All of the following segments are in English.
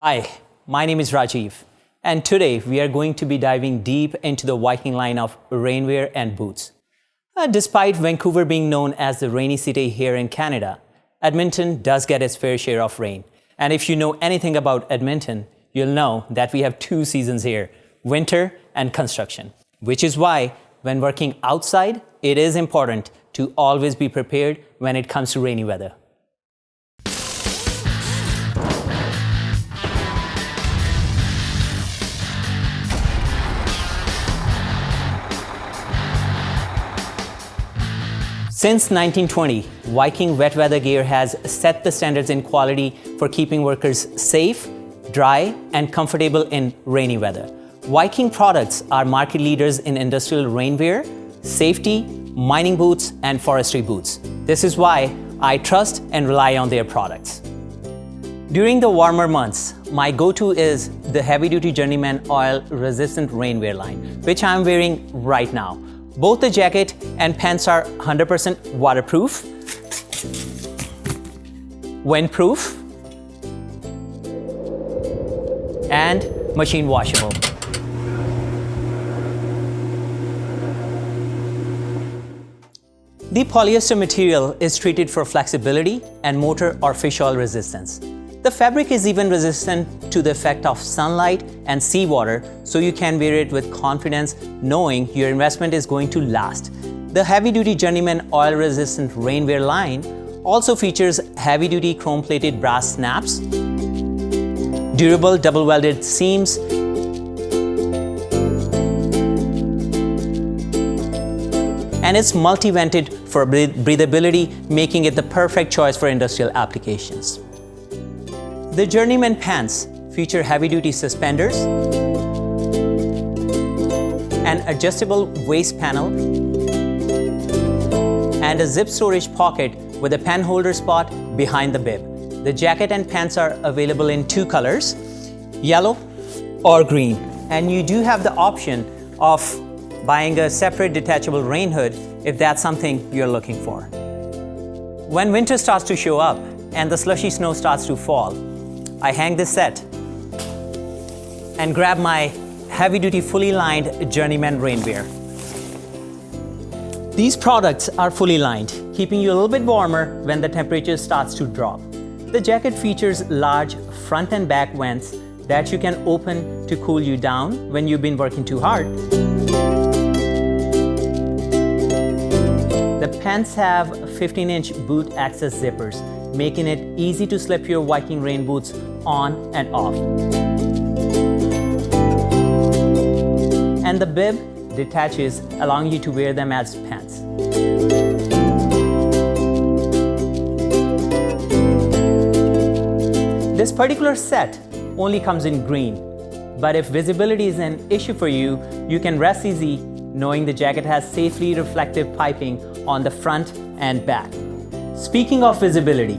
Hi, my name is Rajiv, and today we are going to be diving deep into the Viking line of rainwear and boots. Despite Vancouver being known as the rainy city here in Canada, Edmonton does get its fair share of rain. And if you know anything about Edmonton, you'll know that we have two seasons here, winter and construction. Which is why, when working outside, it is important to always be prepared when it comes to rainy weather. Since 1920, Viking wet weather gear has set the standards in quality for keeping workers safe, dry, and comfortable in rainy weather. Viking products are market leaders in industrial rainwear, safety, mining boots, and forestry boots. This is why I trust and rely on their products. During the warmer months, my go-to is the heavy-duty Journeyman oil-resistant rainwear line, which I'm wearing right now. Both the jacket and pants are 100% waterproof, windproof, and machine washable. The polyester material is treated for flexibility and motor or fish oil resistance. The fabric is even resistant to the effect of sunlight and seawater, so you can wear it with confidence knowing your investment is going to last. The heavy-duty Journeyman oil-resistant rainwear line also features heavy-duty chrome-plated brass snaps, durable double-welded seams, and it's multi-vented for breathability, making it the perfect choice for industrial applications. The Journeyman pants feature heavy-duty suspenders, an adjustable waist panel, and a zip storage pocket with a pen holder spot behind the bib. The jacket and pants are available in two colors, yellow or green. And you do have the option of buying a separate detachable rain hood if that's something you're looking for. When winter starts to show up and the slushy snow starts to fall, I hang this set and grab my heavy-duty fully lined Journeyman rainwear. These products are fully lined, keeping you a little bit warmer when the temperature starts to drop. The jacket features large front and back vents that you can open to cool you down when you've been working too hard. The pants have 15-inch boot access zippers, making it easy to slip your Viking rain boots on and off. And the bib detaches, allowing you to wear them as pants. This particular set only comes in green, but if visibility is an issue for you, you can rest easy knowing the jacket has safely reflective piping on the front and back. Speaking of visibility,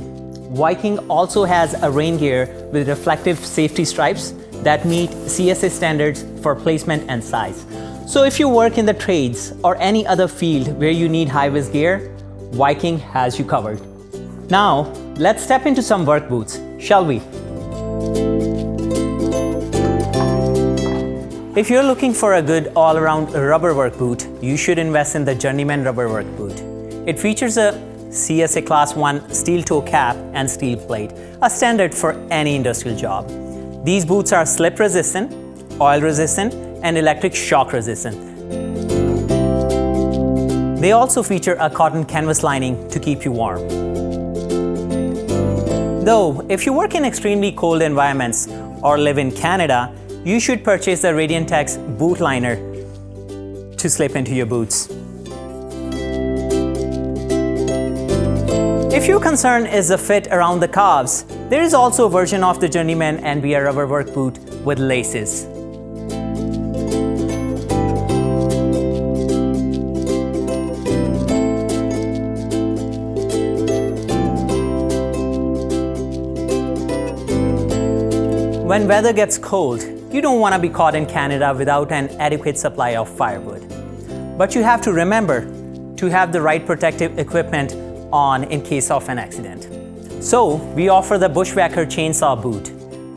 Viking also has a rain gear with reflective safety stripes that meet CSA standards for placement and size. So if you work in the trades or any other field where you need high-vis gear, Viking has you covered. Now, let's step into some work boots, shall we? If you're looking for a good all-around rubber work boot, you should invest in the Journeyman rubber work boot. It features a CSA Class 1 steel toe cap and steel plate, a standard for any industrial job. These boots are slip resistant, oil resistant, and electric shock resistant. They also feature a cotton canvas lining to keep you warm. Though, if you work in extremely cold environments or live in Canada, you should purchase the Radiantex boot liner to slip into your boots. If your concern is the fit around the calves, there is also a version of the Journeyman NBR rubber work boot with laces. When weather gets cold, you don't want to be caught in Canada without an adequate supply of firewood. But you have to remember to have the right protective equipment on in case of an accident. So we offer the BUSHWHACKER chainsaw boot.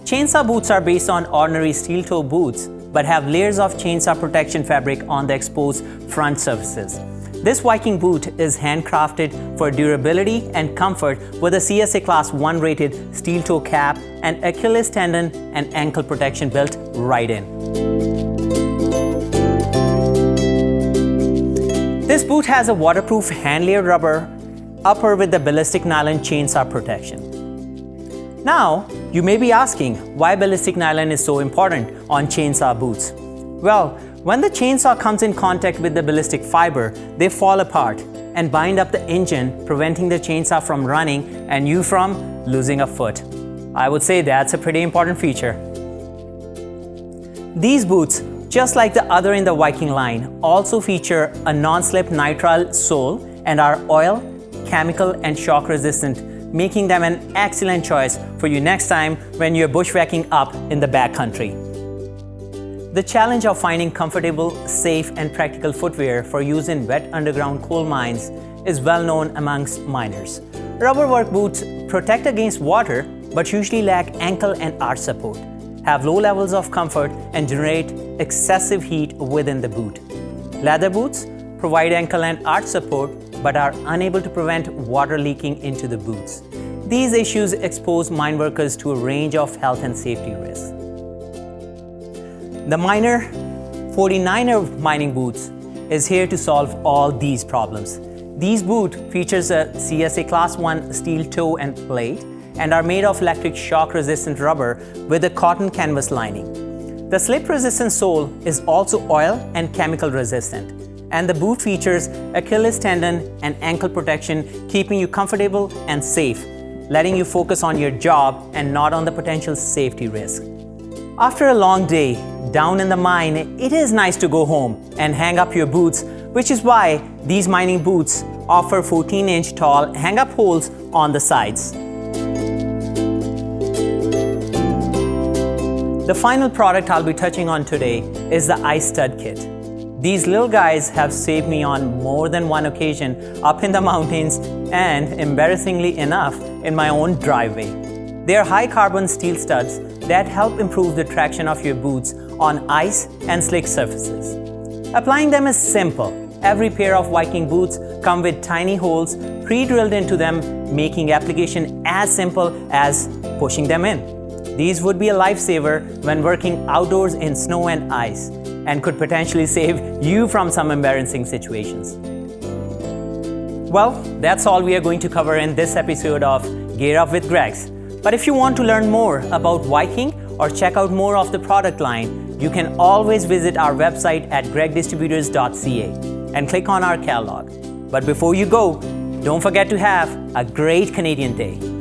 Chainsaw boots are based on ordinary steel-toe boots, but have layers of chainsaw protection fabric on the exposed front surfaces. This Viking boot is handcrafted for durability and comfort with a CSA Class 1 rated steel-toe cap and Achilles tendon and ankle protection built right in. This boot has a waterproof hand-layered rubber upper with the ballistic nylon chainsaw protection. Now, you may be asking why ballistic nylon is so important on chainsaw boots. Well, when the chainsaw comes in contact with the ballistic fiber, they fall apart and bind up the engine, preventing the chainsaw from running and you from losing a foot. I would say that's a pretty important feature. These boots, just like the other in the Viking line, also feature a non-slip nitrile sole and are oil, chemical and shock resistant, making them an excellent choice for you next time when you're bushwhacking up in the backcountry. The challenge of finding comfortable, safe and practical footwear for use in wet underground coal mines is well known amongst miners. Rubber work boots protect against water but usually lack ankle and arch support, have low levels of comfort and generate excessive heat within the boot. Leather boots provide ankle and arch support but are unable to prevent water leaking into the boots. These issues expose mine workers to a range of health and safety risks. The Miner 49er mining boots is here to solve all these problems. These boots features a CSA Class 1 steel toe and plate and are made of electric shock resistant rubber with a cotton canvas lining. The slip resistant sole is also oil and chemical resistant. And the boot features Achilles tendon and ankle protection, keeping you comfortable and safe, letting you focus on your job and not on the potential safety risk. After a long day down in the mine, it is nice to go home and hang up your boots, which is why these mining boots offer 14-inch tall hang-up holes on the sides. The final product I'll be touching on today is the Ice Stud Kit. These little guys have saved me on more than one occasion up in the mountains and, embarrassingly enough, in my own driveway. They are high-carbon steel studs that help improve the traction of your boots on ice and slick surfaces. Applying them is simple. Every pair of Viking boots come with tiny holes pre-drilled into them, making application as simple as pushing them in. These would be a lifesaver when working outdoors in snow and ice, and could potentially save you from some embarrassing situations. Well, that's all we are going to cover in this episode of Gear Up with Gregg. But if you want to learn more about Viking or check out more of the product line, you can always visit our website at greggdistributors.ca and click on our catalog. But before you go, don't forget to have a great Canadian day.